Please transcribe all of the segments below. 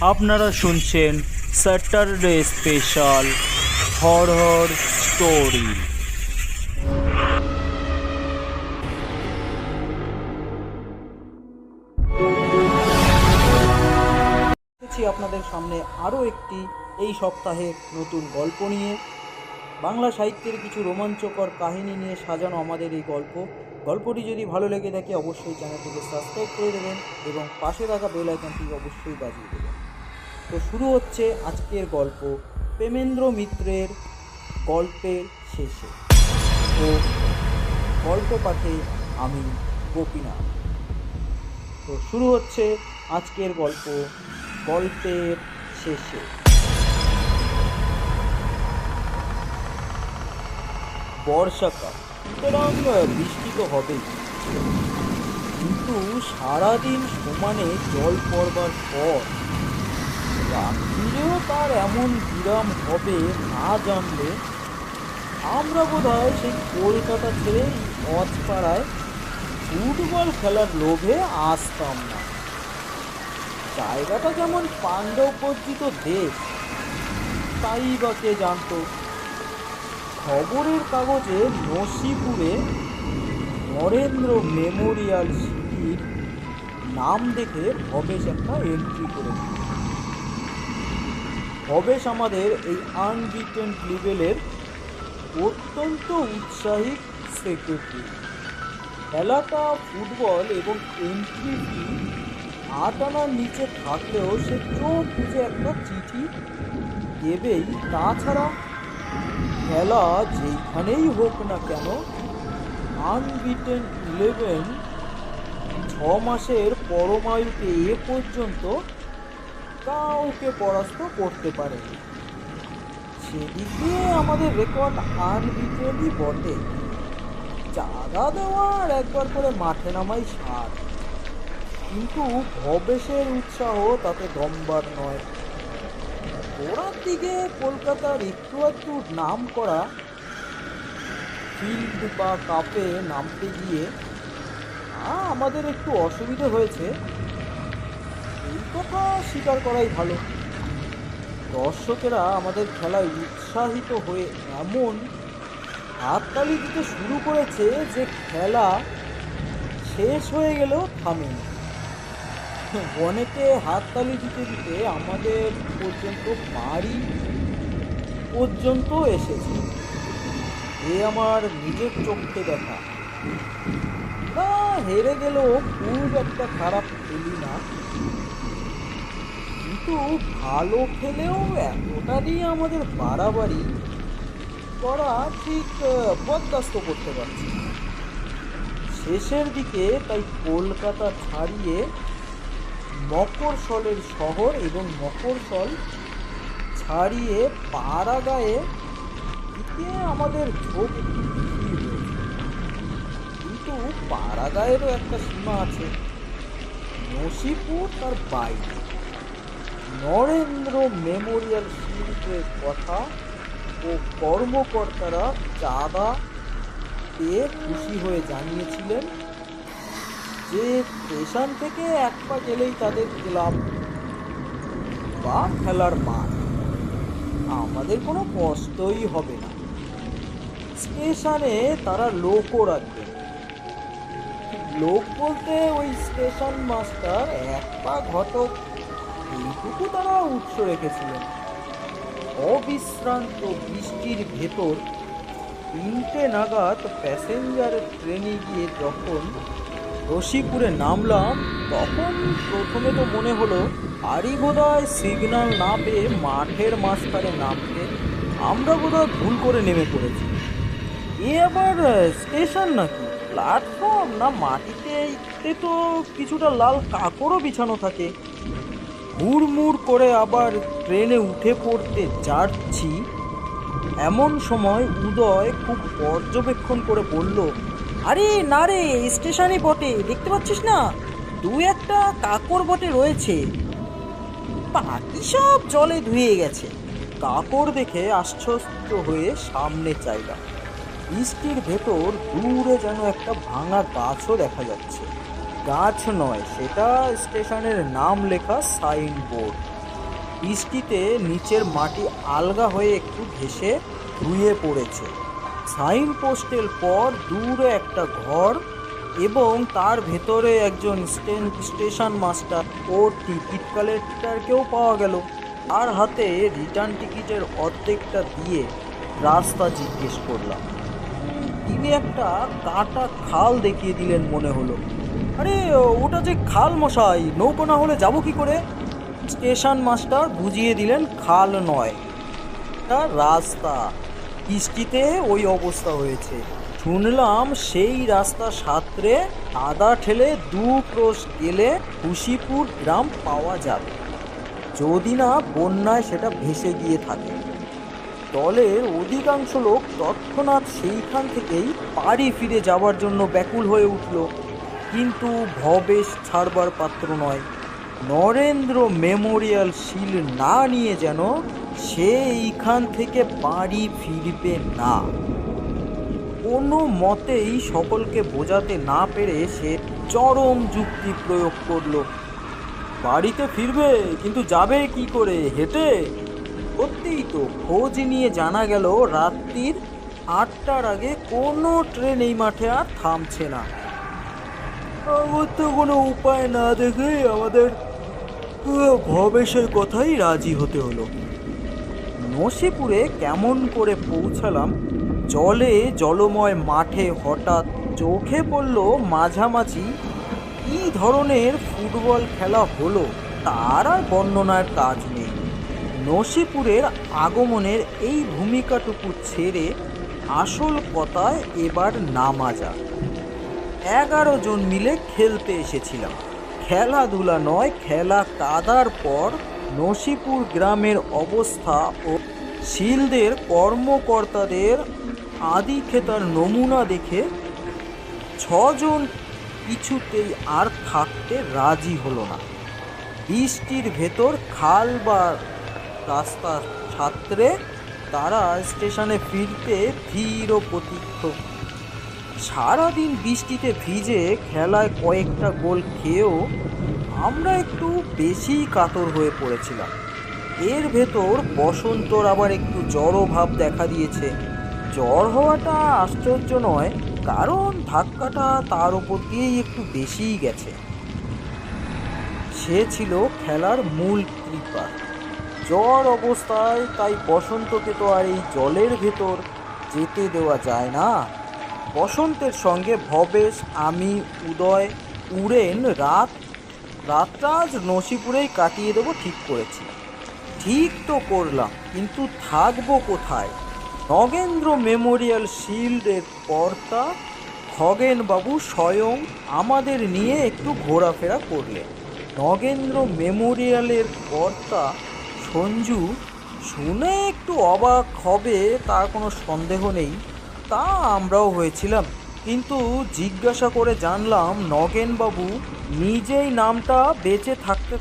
আপনারা শুনছেন Saturday special horror story. আপনাদের সামনে আরও একটি এই সপ্তাহে নতুন গল্প নিয়ে বাংলা সাহিত্যের কিছু রোমাঞ্চকর কাহিনী নিয়ে সাজানো আমাদের এই গল্পটি যদি ভালো লেগে থাকে অবশ্যই চ্যানেলটিকে সাবস্ক্রাইব করে দেবেন এবং পাশে থাকা বেল আইকনটি অবশ্যই বাজিয়ে দেবেন। তো শুরু হচ্ছে আজকের গল্প প্রেমেন্দ্র মিত্রের গল্পের শেষে। ও গল্প পাঠে আমি গোপীনাথ। তো শুরু হচ্ছে আজকের গল্পের শেষে। বর্ষাকাল, সুতরাং বৃষ্টি তো হবেই, কিন্তু সারাদিন সমানে জল পড়বার পর রাত্রিরেও তার এমন বিরাম হবে না জানলে আমরা বোধহয় সেই কলকাতা ছেড়ে অজপাড়ায় ফুটবল খেলার লোভে আসতাম না। জায়গাটা যেমন পাণ্ডববর্জিত দেশ, তাই বা কে জানত। খবরের কাগজে নসিপুরে নরেন্দ্র মেমোরিয়াল শিবির নাম দেখে ভবেশ একটা এন্ট্রি করে দিল। ভবেশ আমাদের এই আনরিটেন লেভেলের অত্যন্ত উৎসাহী সেক্রেটারি। খেলাটা ফুটবল এবং এন্ট্রি ফি 8 আনার নিচে থাকলেও সে চোখ বুঝে একটা চিঠি দেবেই। তাছাড়া খেলা যেখানেই হোক না কেন আনবিটেন 11 6 মাসের পরমায়ুকে এ পর্যন্ত কাউকে পরাস্ত করতে পারেনি। সেদিকে আমাদের রেকর্ড আনবিটেনই বটে। চাঁদা দেওয়ার একবার করে মাঠে নামাই সার, কিন্তু ভবেশের উৎসাহ তাতে দমবার নয়। ওরার দিকে কলকাতার একটু নাম করা ফিল্ড বা কাপে নামতে গিয়ে আমাদের একটু অসুবিধে হয়েছে, এই কথা স্বীকার করাই ভালো। দর্শকেরা আমাদের খেলায় উৎসাহিত হয়ে এমন হাততালি দিতে শুরু করেছে যে খেলা শেষ হয়ে গেলেও থামেনি। অনেকে হাততালি দিতে দিতে আমাদের পর্যন্ত বাড়ি পর্যন্ত এসেছে। এ আমার নিজের চোখে দেখা। হেরে গেলেও খুব একটা খারাপ খেলি না, কিন্তু ভালো খেলেও এতটাই আমাদের বাড়াবাড়ি করা ঠিক বরদাস্ত করতে পারছি। শেষের দিকে তাই কলকাতা ছাড়িয়ে মফস্বলের শহর এবং মফস্বল ছাড়িয়ে পাড়াগাঁয়ে দিকে আমাদের ঝোঁক একটু বেশি হয়েছে। কিন্তু পাড়াগাঁয়েরও একটা সীমা আছে। নসিপুর তার বাইরে। নরেন্দ্র মেমোরিয়াল শিল্পের কথা ও কর্মকর্তারা চাঁদা পেয়ে খুশি হয়ে জানিয়েছিলেন যে স্টেশন থেকে এক পা গেলেই তাদের ক্লাব বা খেলার মাঠ, আমাদের কোনো কষ্টই হবে না। স্টেশনে তারা লোকও রাখবে। লোক বলতে ওই স্টেশন মাস্টার এক পা ঘটক, এইটুকু তারা উৎস রেখেছিলেন। অবিশ্রান্ত বৃষ্টির ভেতর 3টে নাগাদ প্যাসেঞ্জারের ট্রেনে গিয়ে যখন রশিপুরে নামলাম, তখন প্রথমে তো মনে হলো আরই বোধহয় সিগন্যাল না পেয়ে মাঠের মাঝখানে নামতে আমরা বোধহয় ভুল করে নেমে পড়েছি। এ আবার স্টেশন নাকি প্ল্যাটফর্ম না মাটিতে? এতে তো কিছুটা লাল কাপড়ও বিছানো থাকে। হুড়মুড় করে আবার ট্রেনে উঠে পড়তে যাচ্ছি, এমন সময় উদয় খুব পর্যবেক্ষণ করে বলল, আরে না রে, স্টেশনই বটে, দেখতে পাচ্ছিস না 2-1টা কাকর বটে রয়েছে, বাকি সব জলে ধুয়ে গেছে। কাকড় দেখে আশ্চর্য হয়ে সামনে চাইলাম। বৃষ্টির ভেতর দূরে যেন একটা ভাঙা গাছও দেখা যাচ্ছে। গাছ নয়, সেটা স্টেশনের নাম লেখা সাইনবোর্ড। বৃষ্টিতে নিচের মাটি আলগা হয়ে একটু ভেসে ধুয়ে পড়েছে। সাইনপোস্টের পর দূরে একটা ঘর এবং তার ভেতরে একজন স্টেশন মাস্টার ও টিকিট কালেক্টরকেও পাওয়া গেল। তার হাতে রিটার্ন টিকিটের অর্ধেকটা দিয়ে রাস্তা জিজ্ঞেস করলাম। তিনি একটা কাটা খাল দেখিয়ে দিলেন মনে হলো। আরে ওটা যে খাল মশাই, নৌকো না হলে যাবো কি করে? স্টেশন মাস্টার বুঝিয়ে দিলেন খাল নয়, এটা রাস্তা। বৃষ্টিতে ওই অবস্থা হয়েছে। শুনলাম সেই রাস্তা সাঁতরে আদা ঠেলে 2 ক্রোশ গেলে খুশিপুর গ্রাম পাওয়া যাবে, যদি না বন্যায় সেটা ভেসে গিয়ে থাকে। দলের অধিকাংশ লোক তৎক্ষণাৎ সেইখান থেকেই বাড়ি ফিরে যাবার জন্য ব্যাকুল হয়ে উঠল, কিন্তু ভবেশ ছাড়বার পাত্র নয়। নরেন্দ্র মেমোরিয়াল শিল না নিয়ে যেন সে এইখান থেকে বাড়ি ফিরবে না। কোনো মতেই সকলকে বোঝাতে না পেরে সে চরম যুক্তি প্রয়োগ করল। বাড়িতে ফিরবে, কিন্তু যাবে কি করে? হেঁটে? সত্যিই তো, খোঁজ নিয়ে জানা গেল রাত্রির 8টার আগে কোনো ট্রেন এই মাঠে আর থামছে না। আমার তো কোনো উপায় না দেখে আমাদের ভবেশের কথাই রাজি হতে হলো। নসিপুরে কেমন করে পৌঁছালাম, জলময় মাঠে হঠাৎ চোখে পড়ল মাঝামাঝি কী ধরনের ফুটবল খেলা হলো তার আর বর্ণনার কাজ নেই। নসিপুরের আগমনের এই ভূমিকাটুকু ছেড়ে আসল কথায় এবার নামা যাক। 11 জন মিলে খেলতে এসেছিলাম। খেলাধুলা নয়, খেলা কাদার পর নসিপুর গ্রামের অবস্থা ও শিলদের কর্মকর্তাদের আদিক্ষেতার নমুনা দেখে 6 জন কিছুতেই আর থাকতে রাজি হলো না। বৃষ্টির ভেতর খাল বা রাস্তার ছাত্রে তারা স্টেশনে ফিরতে ধীর প্রতীক্ষ। সারাদিন বৃষ্টিতে ভিজে খেলায় কয়েকটা গোল খেয়েও আমরা একটু বেশি কাতর হয়ে পড়েছিলাম। এর ভেতর বসন্তর আবার একটু জড়ো ভাব দেখা দিয়েছে। জ্বর হওয়াটা আশ্চর্য নয়, কারণ ধাক্কাটা তার ওপর দিয়েই একটু বেশিই গেছে। সে ছিল খেলার মূল ক্রিপার। জ্বর অবস্থায় তাই বসন্তকে তো আর এই জলের ভেতর যেতে দেওয়া যায় না। বসন্তের সঙ্গে ভবেশ, আমি, উদয়, উড়েন রাতটা আজ নসিপুরেই কাটিয়ে দেবো ঠিক করেছি। ঠিক তো করলাম, কিন্তু থাকবো কোথায়? নগেন্দ্র মেমোরিয়াল শিল্ডের কর্তা খগেনবাবু স্বয়ং আমাদের নিয়ে একটু ঘোরাফেরা করলেন। নগেন্দ্র মেমোরিয়ালের কর্তা সঞ্জু শুনে একটু অবাক হবে তার কোনো সন্দেহ নেই, তা আমরাও হয়েছিলাম। কিন্তু জিজ্ঞাসা করে জানলাম নগেনবাবু নিজেই নামটা বেঁচে থাকতে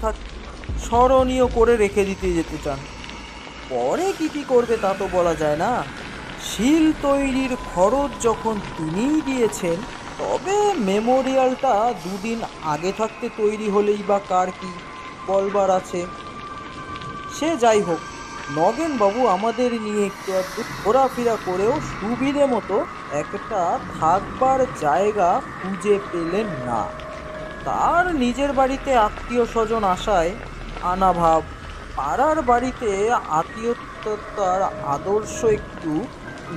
স্মরণীয় করে রেখে যেতে চান। পরে কি করবে তা তো বলা যায় না। শিল তৈরির খরচ যখন তিনিই দিয়েছেন, তবে মেমোরিয়ালটা 2 দিন আগে থাকতে তৈরি হলেই বা কার কি বলবার আছে। সে যাই হোক, নগেনবাবু আমাদের নিয়ে একটু একটু ঘোরাফেরা করেও সুবিধে মতো একটা থাকবার জায়গা খুঁজে পেলেন না। তার নিজের বাড়িতে আত্মীয় স্বজন আসায় আনাভাব, পাড়ার বাড়িতে আত্মীয়তার আদর্শ একটু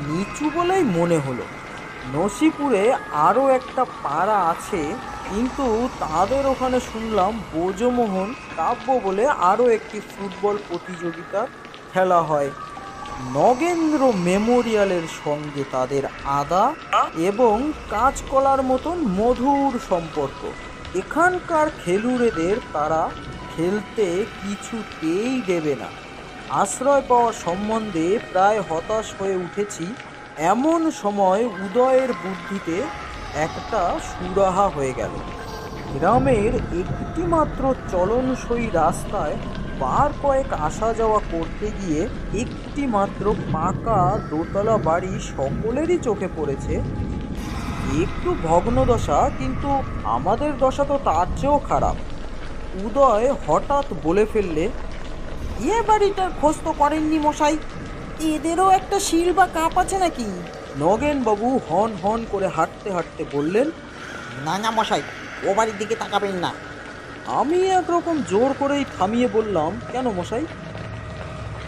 নিচু বলেই মনে হলো। নসিপুরে আরও একটা পাড়া আছে, কিন্তু তাদের ওখানে শুনলাম ব্রজমোহন কাব্য বলে আরও একটি ফুটবল প্রতিযোগিতা খেলা হয়। নগেন্দ্র মেমোরিয়ালের সঙ্গে তাদের আদা এবং কাঁচকলার মতন মধুর সম্পর্ক। এখানকার খেলুড়েদের তারা খেলতে কিছুতেই দেবে না। আশ্রয় পাওয়া সম্বন্ধে প্রায় হতাশ হয়ে উঠেছি। এমন সময় উদয়ের বুদ্ধিতে একটা সুরাহা হয়ে গেল। গ্রামের একটি মাত্র চলনসই রাস্তায় বার কয়েক আসা যাওয়া করতে গিয়ে একটি মাত্র পাকা দোতলা বাড়ি সকলেরই চোখে পড়েছে। একটু ভগ্ন দশা, কিন্তু আমাদের দশা তো তার চেয়েও খারাপ। উদয় হঠাৎ বলে ফেললে, বিয়ে বাড়িটার খোঁজ তো করেননি মশাই। এদেরও একটা শিল বা কাপ আছে নাকি? নগেনবাবু হন হন করে হাঁটতে হাঁটতে বললেন। না না মশাই, ও বাড়ির দিকে তাকাবেন না। আমি একরকম জোর করেই থামিয়ে বললাম, কেন মশাই,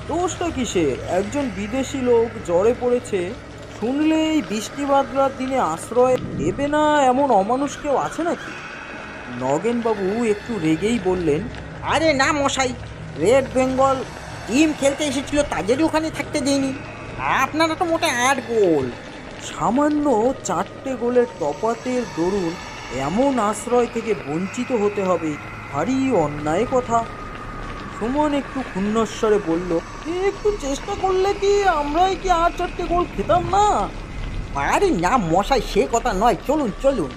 দোষটা কিসের? একজন বিদেশি লোক জ্বরে পড়েছে, শুনলে এই বৃষ্টি বাদলার দিনে আশ্রয় দেবে না এমন অমানুষ কেউ আছে নাকি? নগেনবাবু একটু রেগেই বললেন, আরে না মশাই, রেড বেঙ্গল টিম খেলতে এসেছিল, তাদেরই ওখানে থাকতে দেয়নি। আপনারা তো মোটে 8 গোল। সামান্য 4টে গোলের তফাতের দরুন এমন আশ্রয় থেকে বঞ্চিত হতে হবে, ভারী অন্যায় কথা। সুমন একটু ক্ষুণ্ণস্বরে বলল, একটু চেষ্টা করলে কি আমরাই কি 4টে গোল খেতাম না? আরে না মশাই, সে কথা নয়, চলুন চলুন।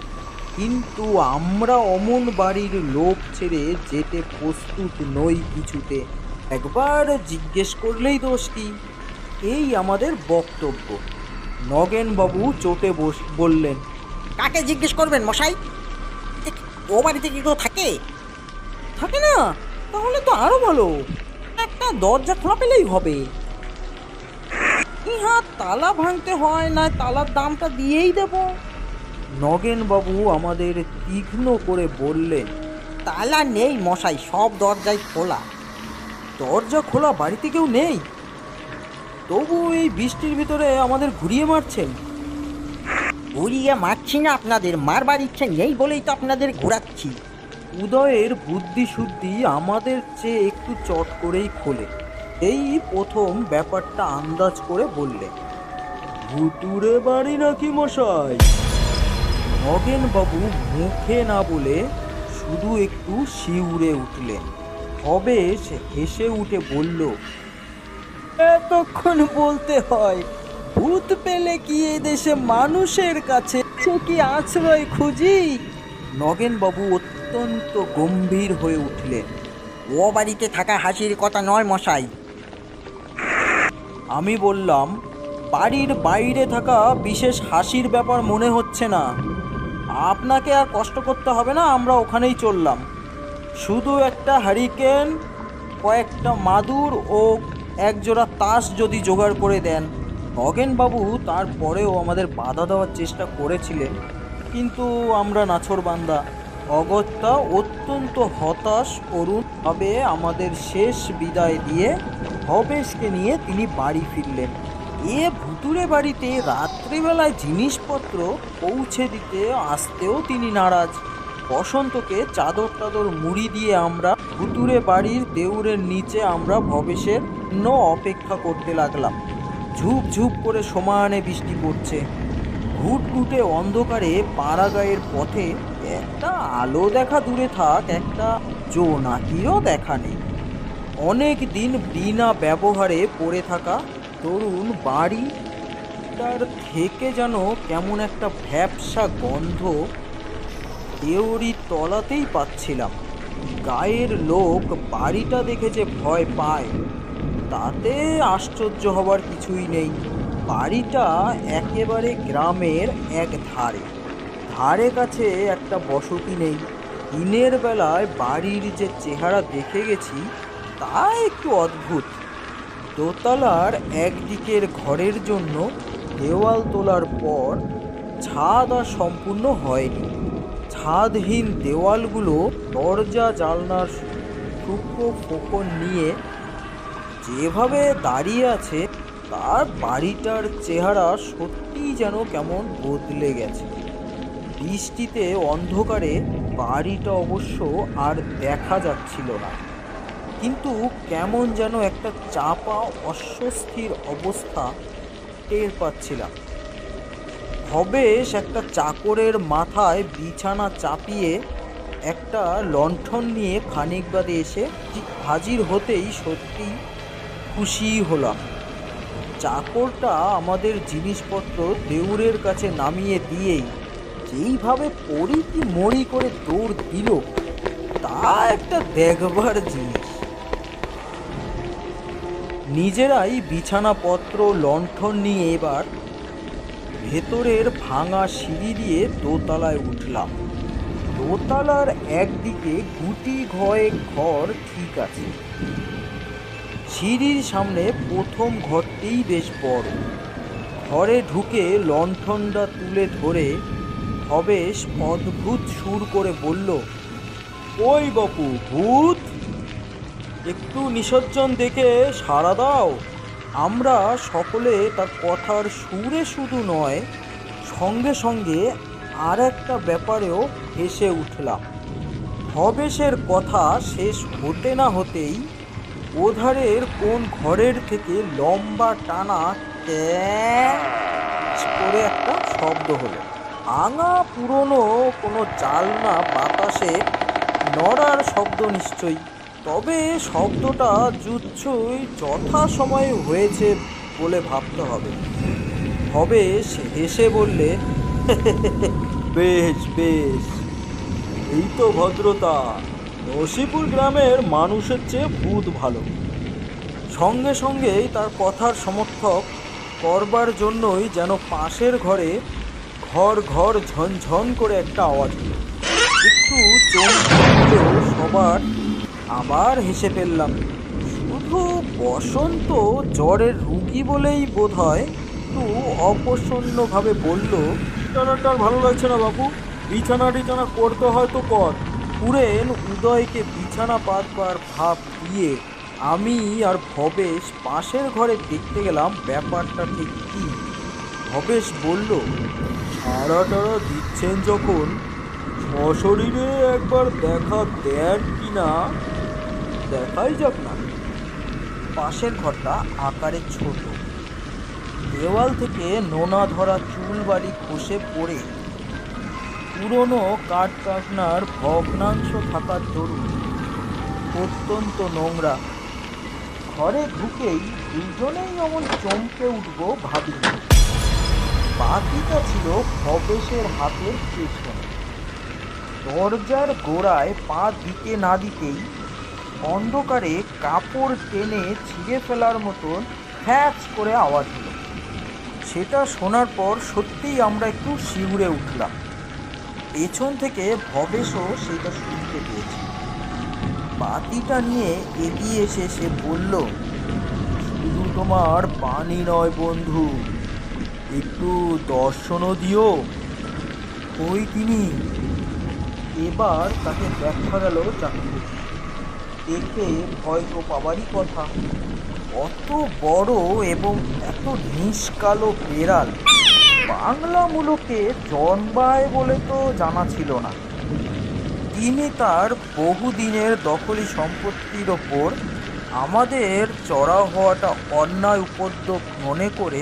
কিন্তু আমরা অমন বাড়ির লোক ছেড়ে যেতে প্রস্তুত নই কিছুতে। একবার জিজ্ঞেস করলেই দোষ কি? এই আমাদের বক্তব্য। নগেনবাবু চটে বললেন, কাকে জিজ্ঞেস করবেন মশাই? ও বাড়িতে কি কেউ থাকে? থাকে না? তাহলে তো আরো ভালো, একটা দরজা খোলা পেলেই হবে। ইহা তালা ভাঙতে হয় না, তালার দামটা দিয়েই দেব। নগেনবাবু আমাদের তীক্ষ্ণ করে বললেন, তালা নেই মশাই, সব দরজাই খোলা। দরজা খোলা বাড়িতে কেউ নেই, তবু এই বৃষ্টির ভিতরে আমাদের ঘুরিয়ে মারছেন। ঘুরিয়ে মারছি না আপনাদের, মারবার ইচ্ছে নেই বলেই তো আপনাদের ঘোরাচ্ছি। উদয়ের বুদ্ধি শুদ্ধি আমাদের চেয়ে একটু চট করেই খোলে। এই প্রথম ব্যাপারটা আন্দাজ করে বললে, ভুতুরে বাড়ি নাকি মশাই? নগেনবাবু মুখে না বলে শুধু একটু শিউরে উঠলেন। হবেশ হেসে উঠে বলল, এতক্ষণ বলতে হয়, ভূত পেলে কি এ দেশে মানুষের কাছে সে কি আশ্রয় খুঁজি? নগেনবাবু অত্যন্ত গম্ভীর হয়ে উঠলেন। ও বাড়িতে থাকা হাসির কথা নয় মশাই। আমি বললাম, বাড়ির বাইরে থাকা বিশেষ হাসির ব্যাপার মনে হচ্ছে না। আপনাকে আর কষ্ট করতে হবে না, আমরা ওখানেই চললাম। শুধু একটা হারিকেন, কয়েকটা মাদুর ও একজোড়া তাস যদি জোগাড় করে দেন। নগেনবাবু তারপরেও আমাদের বাধা দেওয়ার চেষ্টা করেছিলেন, কিন্তু আমরা নাছোড়বান্দা। অগত্যা অত্যন্ত হতাশ করুণভাবে আমাদের শেষ বিদায় দিয়ে হবেশকে নিয়ে তিনি বাড়ি ফিরলেন। এ ভুতুরে বাড়িতে রাত্রিবেলায় জিনিসপত্র পৌঁছে দিতে আসতেও তিনি নারাজ। বসন্তকে চাদর টাদর মুড়ি দিয়ে আমরা ভুতুরে বাড়ির দেউরের নিচে আমরা ভবেশের জন্য অপেক্ষা করতে লাগলাম। ঝুপ ঝুপ করে সমানে বৃষ্টি পড়ছে। ঘুটঘুটে অন্ধকারে পাড়াগাঁয়ের পথে একটা আলো দেখা দূরে থাক, একটা জোনাকিরও দেখা নেই। অনেক দিন বিনা ব্যবহারে পড়ে থাকা তরুণ বাড়িটার থেকে যেন কেমন একটা ভ্যাপসা গন্ধ দেউরির তলাতেই পাচ্ছিলাম। গায়ের লোক বাড়িটা দেখে যে ভয় পায়, তাতে আশ্চর্য হবার কিছুই নেই। বাড়িটা একেবারে গ্রামের এক ধারে, ধারে কাছে একটা বসতি নেই। দিনের বেলায় বাড়ির যে চেহারা দেখে গেছি তা একটু অদ্ভুত। দোতলার একদিকের ঘরের জন্য দেওয়াল তোলার পর ছাদ আর সম্পূর্ণ হয়নি। ছাদহীন দেওয়ালগুলো দরজা জানলার সূক্ষ্ম ফোকর নিয়ে যেভাবে দাঁড়িয়ে আছে, তার বাড়িটার চেহারা সত্যিই যেন কেমন বদলে গেছে। বৃষ্টিতে অন্ধকারে বাড়িটা অবশ্য আর দেখা যাচ্ছিল না, কিন্তু কেমন যেন একটা চাপা অস্বস্তির অবস্থা টের পাচ্ছিলাম। হবেশ একটা চাকরের মাথায় বিছানা চাপিয়ে একটা লণ্ঠন নিয়ে খানিক বাদে এসে হাজির হতেই সত্যি খুশি হলাম। চাকরটা আমাদের জিনিসপত্র দেউরের কাছে নামিয়ে দিয়েই যেইভাবে পড়ি কি মরি করে দৌড় দিল, তা একটা দেখবার জিনিস। নিজেরাই বিছানাপত্র লণ্ঠন নিয়ে এবার ভেতরের ভাঙা সিঁড়ি দিয়ে দোতলায় উঠলাম। দোতলার একদিকে গুটি ঘর ঠিক আছে, সিঁড়ির সামনে প্রথম ঘরটিই বেশ বড়। ঘরে ঢুকে লণ্ঠনটা তুলে ধরে ভবেশ অদ্ভুত সুর করে বলল, ওই বাপু, ভূত! একটু নিসজ্জন দেখে সাড়া দাও। আমরা সকলে তার কথার সুরে শুধু নয়, সঙ্গে সঙ্গে আর একটা ব্যাপারেও হেসে উঠলাম। ভবেশের কথা শেষ হতে না হতেই ওধারের কোন ঘরের থেকে লম্বা টানা ক্যাচ করে একটা শব্দ হলো। ভাঙা পুরনো কোনো জালনা বাতাসে নড়ার শব্দ নিশ্চয়ই, তবে শব্দটা জুচ্ছুই যথাসময়ে হয়েছে বলে ভাবতে হবে। ভবেশ হেসে বললে, বেশ বেশ, এই তো ভদ্রতা। রশিপুর গ্রামের মানুষের চেয়ে ভূত ভালো। সঙ্গে সঙ্গেই তার কথার সমর্থক করবার জন্যই যেন পাশের ঘরে ঘর ঘর ঝনঝন করে একটা আওয়াজ হলো। একটু চমকেও সবার আবার হেসে ফেললাম। শুধু বসন্ত জ্বরের রুগী বলেই বোধ হয় একটু অপ্রসন্নভাবে বলল, বিছানাটা আর ভালো লাগছে না বাবু, বিছানা টিছানা করতে হয় তো কর। পুরেন উদয়কে বিছানা পাতবার ভাব দিয়ে আমি আর ভবেশ পাশের ঘরে দেখতে গেলাম ব্যাপারটা ঠিক কী। ভবেশ বলল, সারা টারা দিচ্ছেন যখন সশরীরে একবার দেখা দেন কি না, দেখাই যাক না। পাশের ঘরটা আকারে ছোট, দেওয়াল থেকে নোনা ধরা চুল বাড়ি খসে পড়ে পুরনো কাঠ কারখানার ভগ্নাংশ থাকার দরুন অত্যন্ত নোংরা। ঘরে ঢুকেই দুজনেই অমন চমকে উঠবো ভাবিনি। বাতিটা ছিল ভবেশের হাতের পেছনে। দরজার গোড়ায় পা দিতে না দিতেই অন্ধকারে কাপড় টেনে ছিঁড়ে ফেলার মতন হ্যাচ করে আওয়াজ হলো। সেটা শোনার পর সত্যিই আমরা একটু শিউরে উঠলাম। পেছন থেকে ভবেশও সেটা শুনতে পেয়েছে। বাতিটা নিয়ে এগিয়ে এসে সে বলল, শুধু তোমার পানি নয় বন্ধু, একটু দর্শনও দিও। ওই তিনি। এবার তাকে দেখা গেল চাকরি দেখে ভয় তো পাবারই কথা। অত বড় এবং এত নিষ্কালো বেড়াল বাংলা মুলুকে জন্মায় বলে তো জানা ছিল না। তিনি তার বহুদিনের দখলি সম্পত্তির ওপর আমাদের চড়াও হওয়াটা অন্যায় উপদ্রব মনে করে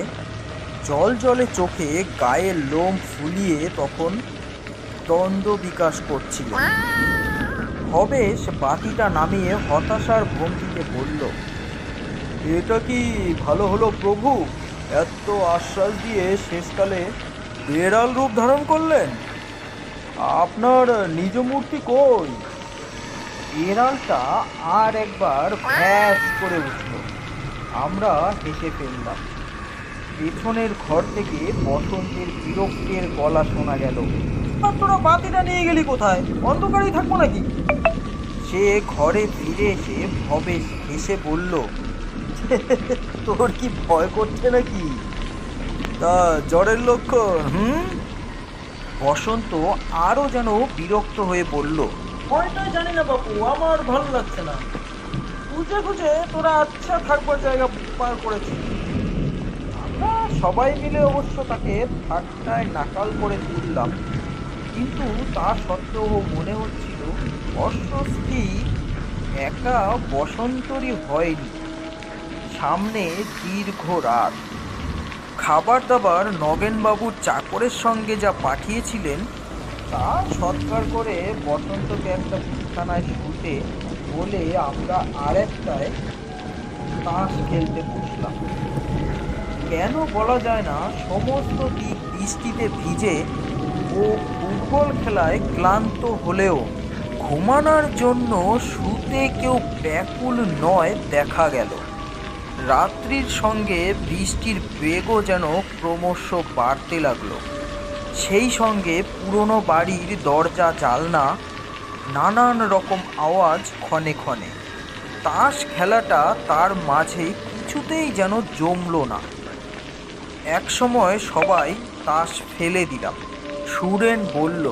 জল জলে চোখে গায়ের লোম ফুলিয়ে তখন দ্বন্দ্ব বিকাশ করছিল। ভবেশ বাতিটা নামিয়ে হতাশার ভঙ্গিতে বলল, এটা কি ভালো হলো প্রভু? এত আশ্বাস দিয়ে শেষকালে বেড়াল রূপ ধারণ করলেন। আপনার নিজ মূর্তি কই? বেড়ালটা আর একবার ভ্যাস করে উঠল। আমরা হেসে ফেললাম। পেছনের ঘর থেকে বসন্তের বিরক্তের গলা শোনা গেল, তোরা বাতিটা নিয়ে গেলি কোথায়? অন্ধকারেই থাকবো নাকি? সে ঘরে ফিরে এসে ভবেশ হেসে বলল, তোর কি ভয় করছে নাকি? তা জ্বরের লক্ষণ? বসন্ত আরো যেন বিরক্ত হয়ে বলল, ভয়টাই জানি না বাপু, আমার ভালো লাগছে না। খুঁজে খুঁজে তোরা আচ্ছা থাকবার জায়গা পার করেছিস। আমরা সবাই মিলে অবশ্য তাকে ঠাট্টায় নাকাল করে তুললাম, কিন্তু তা সত্ত্বেও মনে হচ্ছিল অস্বস্তি একা বসন্তরই হয়নি। সামনে দীর্ঘ রাত। খাবার দাবার নগেনবাবুর চাকরের সঙ্গে যা পাঠিয়েছিলেন তা সৎকার করে বসন্তকে একটা বিছানায় শুতে বলে আমরা আর একটায় তাস খেলতে বসলাম। কেন বলা যায় না, সমস্ত দিক বৃষ্টিতে ভিজে ও ফুটবল খেলায় ক্লান্ত হলেও ঘুমানোর জন্য শুতে কেউ ব্যাকুল নয় দেখা গেল। রাত্রির সঙ্গে বৃষ্টির বেগও যেন ক্রমশ বাড়তে লাগলো। সেই সঙ্গে পুরনো বাড়ির দরজা জালনা নানান রকম আওয়াজ ক্ষণে ক্ষণে। তাস খেলাটা তার মাঝে কিছুতেই যেন জমলো না। এক সময় সবাই তাস ফেলে দিলাম। সুরেন বলল,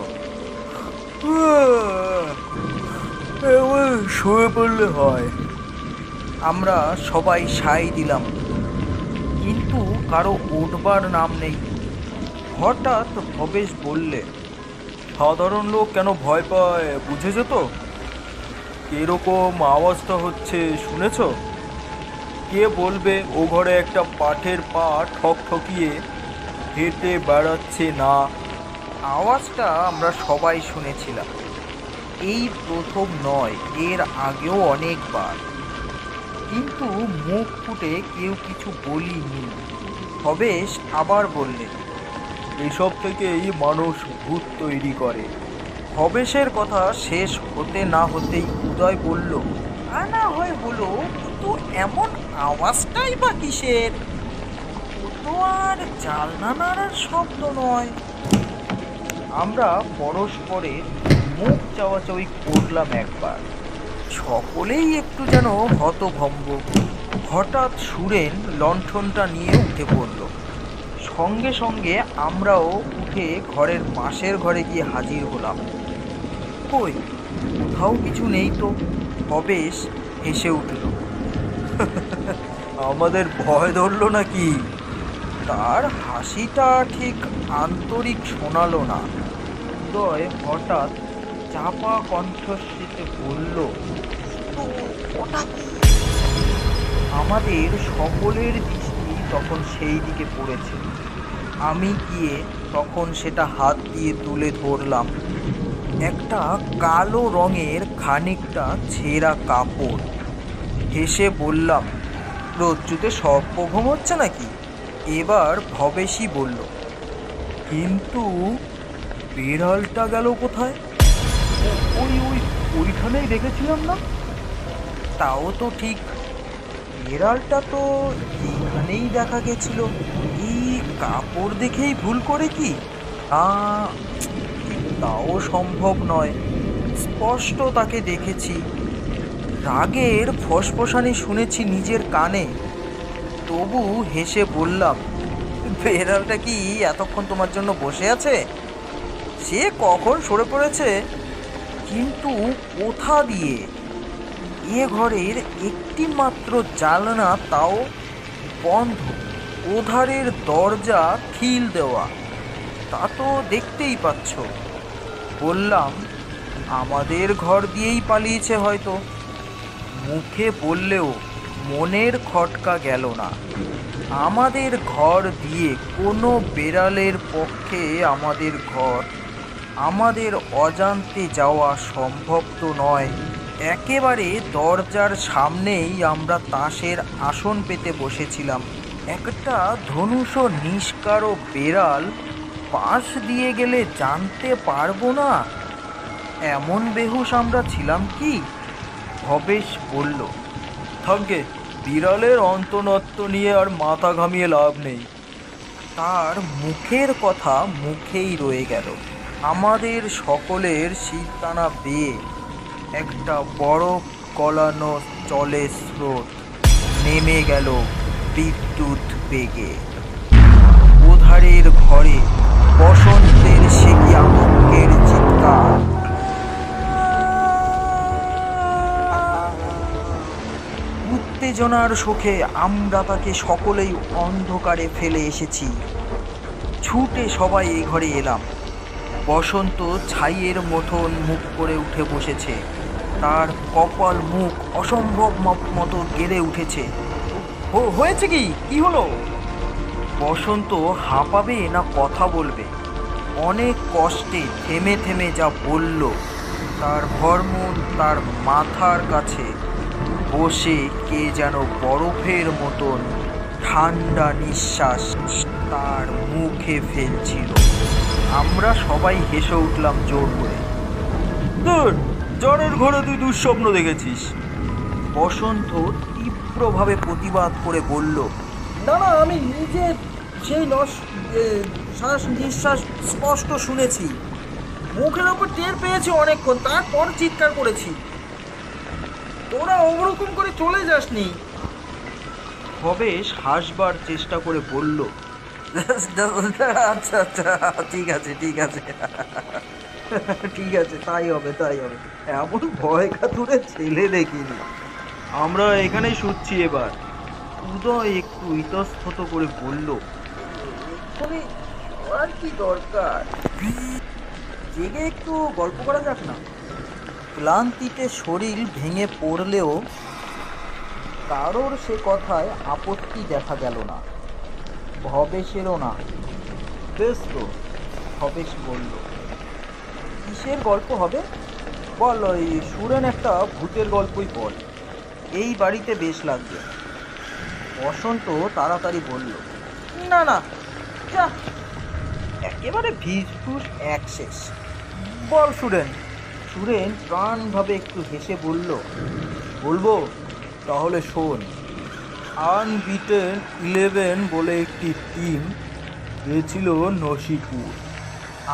শুয়ে পড়লে হয়। আমরা সবাই সাই দিলাম, কিন্তু কারো উঠবার নাম নেই। হঠাৎ ভবেশ বললে, সাধারণ লোক কেন ভয় পায় বুঝেছ তো? এরকম আওয়াজটা হচ্ছে শুনেছ? কে বলবে ও ঘরে একটা পাঠের পা ঠকঠকিয়ে হেঁটে বেড়াচ্ছে না? আওয়াজটা আমরা সবাই শুনেছিলাম। এই প্রথম নয়, এর আগেও অনেকবার, কিন্তু মুখ ফুটে কেউ কিছু বলিনি। ভবেশ আবার বললে, এসব থেকেই মানুষ ভূত তৈরি করে। ভবেশের কথা শেষ হতে না হতেই উদয় বলল, না হয় হলো, কিন্তু এমন আওয়াজটাই বা কিসের? ও তো আর জানলা নাড়ার শব্দ নয়। আমরা পরস্পরের মুখ চাওয়াচাওয়ি করলাম একবার। সকলেই একটু যেন হতভম্ব। হঠাৎ সুরেন লণ্ঠনটা নিয়ে উঠে পড়ল। সঙ্গে সঙ্গে আমরাও উঠে ঘরের পাশের ঘরে গিয়ে হাজির হলাম। কই, কোথাও কিছু নেই তো। ভবেশ হেসে উঠল, আমাদের ভয় ধরল নাকি? তার হাসিটা ঠিক আন্তরিক শোনালো না। উদয় হঠাৎ চাপা কণ্ঠস্বরে বলল, তো ওটা কি? আমাদের সকলের দৃষ্টি তখন সেই দিকে পড়েছে। আমি গিয়ে তখন সেটা হাত দিয়ে তুলে ধরলাম। একটা কালো রঙের খানিকটা ছেঁড়া কাপড়। হেসে বললাম, রজ্জুতে সর্প ঘুমোচ্ছে নাকি? এবার ভবেশই বলল, কিন্তু বিড়ালটা গেল কোথায়? ওই ওই ওইখানেই দেখেছিলাম না? তাও তো ঠিক, বিড়ালটা তো এইখানেই দেখা গেছিল। এই কাপড় দেখেই ভুল করে কি? তাও সম্ভব নয়, স্পষ্ট তাকে দেখেছি। রাগের ফসফসানি শুনেছি নিজের কানে। তবু হেসে বললাম, বেড়ালটা কি এতক্ষণ তোমার জন্য বসে আছে? সে কখন সরে পড়েছে, কিন্তু কোথা দিয়ে? এ ঘরের একটি মাত্র জানলা তাও বন্ধ, ওধারের দরজা খিল দেওয়া, তা তো দেখতেই পাচ্ছ। বললাম, আমাদের ঘর দিয়েই পালিয়েছে হয়তো। মুখে বললেও মনের খটকা গেল না। আমাদের ঘর দিয়ে কোনো বেড়ালের পক্ষে আমাদের ঘর, আমাদের অজান্তে যাওয়া সম্ভব তো নয়। একেবারে দরজার সামনেই আমরা তাসের আসন পেতে বসেছিলাম। একটা ধনুষ নিষ্কারো বেড়াল পাশ দিয়ে গেলে জানতে পারবো না, এমন বেহুশ আমরা ছিলাম কি? ভবেশ বলল, থাকবে, বিড়ালের অন্তনত্ব নিয়ে আর মাথা ঘামিয়ে লাভ নেই। তার মুখের কথা মুখেই রয়ে গেল। আমাদের সকলের শীতটানা বেয়ে একটা বরফ গলানো জলের স্রোত নেমে গেল বিদ্যুৎ বেগে। ওধারের ঘরে বসন্তের সে কি আতঙ্কের চিৎকার! উত্তেজনার শোকে আমরা তাকে সকলেই অন্ধকারে ফেলে এসেছি। ছুটে সবাই এই ঘরে এলাম। বসন্ত ছাইয়ের মতন মুখ করে উঠে বসেছে। তার কপাল মুখ অসম্ভব মতো গেড়ে উঠেছে। হয়েছে কি? কি হলো? বসন্ত হাঁপাবে না কথা বলবে? অনেক কষ্টে থেমে থেমে যা বলল, তার হরমোন তার মাথার কাছে বসে কে যেন বরফের মতন ঠান্ডা নিঃশ্বাস তার মুখে ফেলছিল। আমরা সবাই হেসে উঠলাম জোর করে। দূর, জ্বরের ঘরে তুই দুঃস্বপ্ন দেখেছিস। বসন্ত তীব্রভাবে প্রতিবাদ করে বলল, না না, আমি নিজে সেই শ্বাস নিঃশ্বাস স্পষ্ট শুনেছি, মুখের ওপর টের পেয়েছি অনেকক্ষণ, তারপর চিৎকার করেছি। তোরা ওরকম করে চলে যাসনি। ভবেশ হাসবার চেষ্টা করে বলল, আচ্ছা আচ্ছা, ঠিক আছে ঠিক আছে, ঠিক আছে, তাই হবে তাই হবে। এমন ভয় কাতুরে ছেলে দেখিনি। আমরা এখানেই শুচ্ছি এবার। উদয় একটু ইতস্তত করে বলল, এক্ষুনি আর কি দরকার, জেগে একটু গল্প করা যাক না। ক্লান্তিতে শরীর ভেঙে পড়লেও কারোর সে কথায় আপত্তি দেখা গেল না, ভবেশেরও না। বেশ তো, ভবেশ বলল, কিসের গল্প হবে বল? ওই সুরেন একটা ভূতের গল্পই বল, এই বাড়িতে বেশ লাগবে। বসন্ত তাড়াতাড়ি বলল, না না, যা, একেবারে ভিজফুস এক শেষ। বল সুরেন। সুরেন প্রাণভাবে একটু হেসে বলল, বলবো? তাহলে শোন। আনবিটেন 11 বলে একটি টিম গিয়েছিল নসিপুর।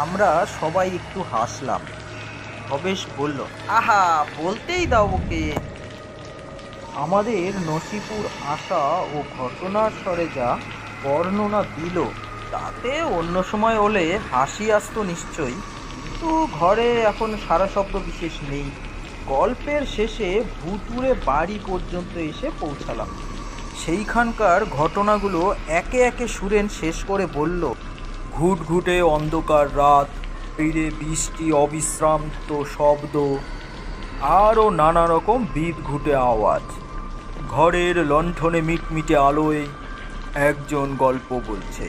আমরা সবাই একটু হাসলাম। ভবেশ বলল, আহা, বলতেই দাও ওকে। আমাদের নসিপুর আসা ও ঘটনার স্বরে যা বর্ণনা দিল, তাতে অন্য সময় হলে হাসি আসতো নিশ্চয়ই, কিন্তু ঘরে এখন সারা শব্দ বিশেষ নেই। গল্পের শেষে ভুতুড়ে বাড়ি পর্যন্ত এসে পৌঁছালাম। সেইখানকার ঘটনাগুলো একে একে সুরেন শেষ করে বলল, ঘুটঘুটে অন্ধকার রাত, ফিরে বৃষ্টি, অবিশ্রান্ত শব্দ, আরও নানা রকম বিদঘুটে আওয়াজ। ঘরের লণ্ঠনে মিটমিটে আলোয় একজন গল্প বলছে,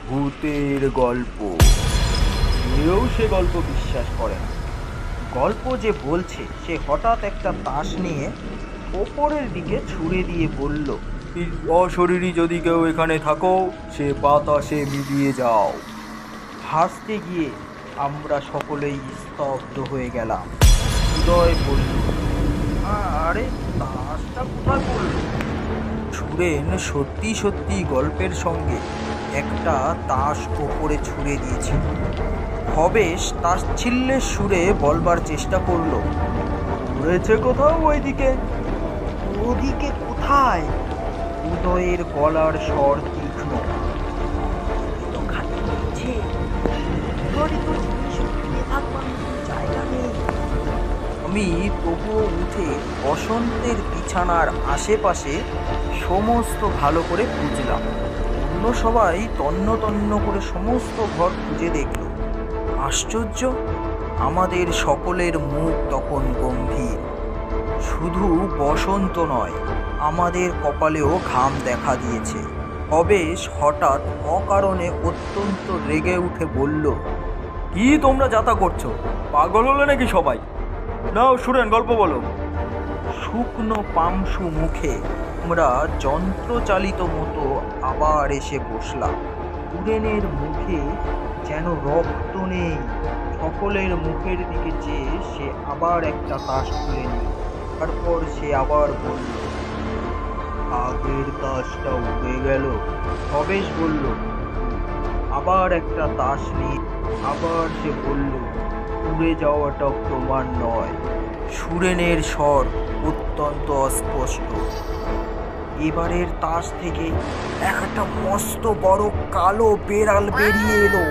ভূতের গল্প। কেউ সে গল্প বিশ্বাস করে না। গল্প যে বলছে সে হঠাৎ একটা তাস নিয়ে ওপরের দিকে ছুঁড়ে দিয়ে বলল, অশরীরী যদি কেউ এখানে থাকো, সে বাতাসে মিলিয়ে যাও। হাসতে গিয়ে আমরা সকলেই স্তব্ধ হয়ে গেলাম। উদয় বলল, আরে তাসটা কোথায় পড়ল? সুরেন সত্যি সত্যি গল্পের সঙ্গে একটা তাস ওপরে ছুঁড়ে দিয়েছিল। ভবেশ তাচ্ছিল্যের সুরে বলবার চেষ্টা করলো, রয়েছে কোথাও ওইদিকে। ওদিকে কোথায়? উদয়ের গলার স্বর তীক্ষ্ণ। আমি তবুও উঠে বসন্তের বিছানার আশেপাশে সমস্ত ভালো করে খুঁজলাম। অন্য সবাই তন্ন তন্ন করে সমস্ত ঘর খুঁজে দেখল। আশ্চর্য, আমাদের সকলের মুখ তখন গম্ভীর। শুধু বসন্ত নয়, আমাদের কপালেও ঘাম দেখা দিয়েছে। ভবেশ হঠাৎ অকারণে অত্যন্ত রেগে উঠে বলল, কি তোমরা যাতা করছো? পাগল হলে নাকি সবাই? নাও সুরেন, গল্প বলো। শুকনো পামসু মুখে আমরা যন্ত্রচালিত মতো আবার এসে বসলাম। সুরেনের মুখে যেন রক্ত নেই। সকলের মুখের দিকে চেয়ে সে আবার একটা তাস খুলে নিল। তারপর সে আবার বলল, আগের তাসটা উড়ে গেল। ভবেশ বলল, আবার একটা তাস নিয়ে আবার সে বলল, উড়ে যাওয়াটা প্রমাণ নয়। সুরেনের স্বর অত্যন্ত অস্পষ্ট। এবারের তাস থেকে একটা মস্ত বড় কালো বেড়াল বেরিয়ে এলো।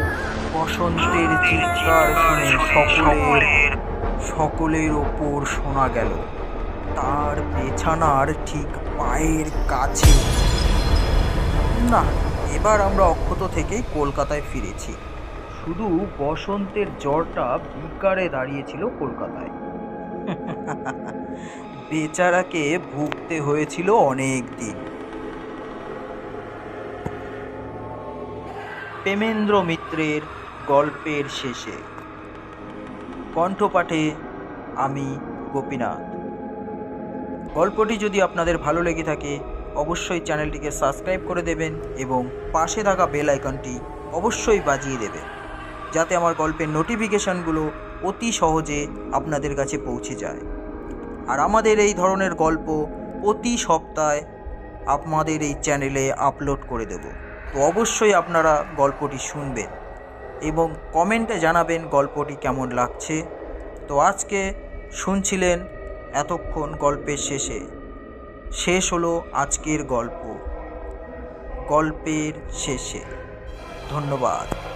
বসন্তের চিৎকার শুনে সকলের ওপর শোনা গেল, তার বিছানার ঠিক পায়ের কাছে। না, এবার আমরা অক্ষত থেকেই কলকাতায় ফিরেছি। শুধু বসন্তের জ্বরটা বিকারে দাঁড়িয়েছিল কলকাতায়। বেচারাকে ভুগতে হয়েছিল অনেক দিন। প্রেমেন্দ্র মিত্রের গল্পের শেষে। কণ্ঠপাঠে আমি গোপীনাথ। গল্পটি যদি আপনাদের ভালো লেগে থাকে অবশ্যই চ্যানেলটিকে সাবস্ক্রাইব করে দেবেন এবং পাশে থাকা বেল আইকনটি অবশ্যই বাজিয়ে দেবেন, যাতে আমার গল্পের নোটিফিকেশানগুলো অতি সহজে আপনাদের কাছে পৌঁছে যায়। আর আমাদের এই ধরনের গল্প প্রতি সপ্তাহে আপনাদের এই চ্যানেলে আপলোড করে দেব। তো অবশ্যই আপনারা গল্পটি শুনবেন এবং কমেন্টে জানাবেন গল্পটি কেমন লাগছে। তো আজকে শুনছিলেন এতক্ষণ গল্পের শেষ হলো আজকের গল্পের শেষে। ধন্যবাদ।